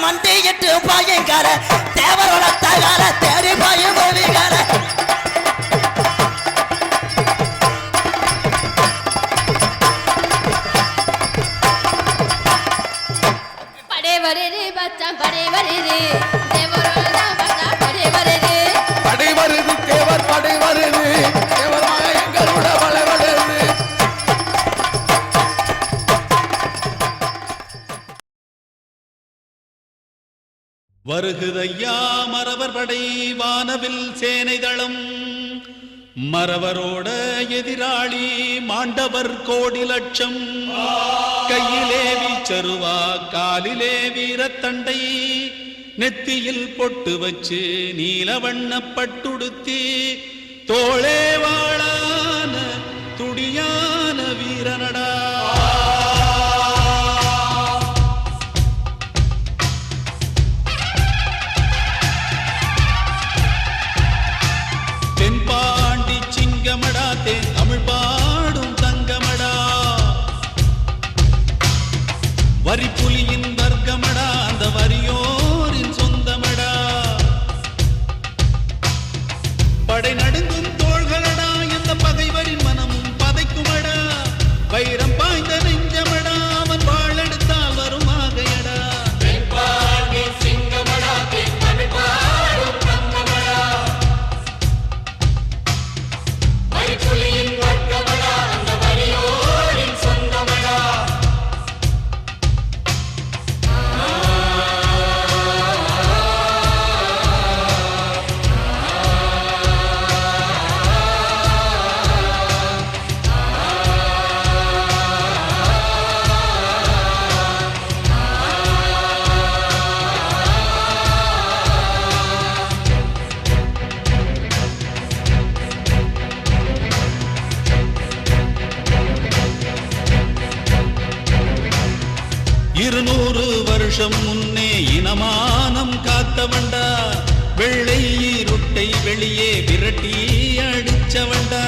மண்டியிட்டு பாயங்கார தேவரோட தகார தேடி பாயும் கோவிகார படே வரே பச்சான் படே வரே தேவரோட பச்சா படே வரே படை வருது தேவர் படை வருது தேவராக எங்களோட வள வருது வருகுதையா மரவர் படை வானவில் சேனை தளம் மரவரோட எதிராளி மாண்டவர் கோடி லட்சம் கையிலே வீச்சருவா காலிலே வீரத்தண்டை நெத்தியில் பொட்டு வச்சு நீலவண்ண பட்டுடுத்தி தோளே வாழான துடியான வீரனடா தென்பாண்டி சிங்கமடா தேன் தமிழ் பாடும் தங்கமடா வரிப்புலியின் வர்க்கமடா அந்த வரியோரின் சொந்தமடா படை நடுங்கும் தோள்களடா எந்த பகைவரின் மனமும் பதைக்குமடா வைரம் பாய்ந்த நெஞ்சமடா அவன் வாழெடுத்தால் வரும் ஆகையடா இருநூறு வருஷம் முன்னே இனமானம் காத்தவண்டா வெள்ளை இருட்டை வெளியே விரட்டி அடிச்சவண்டா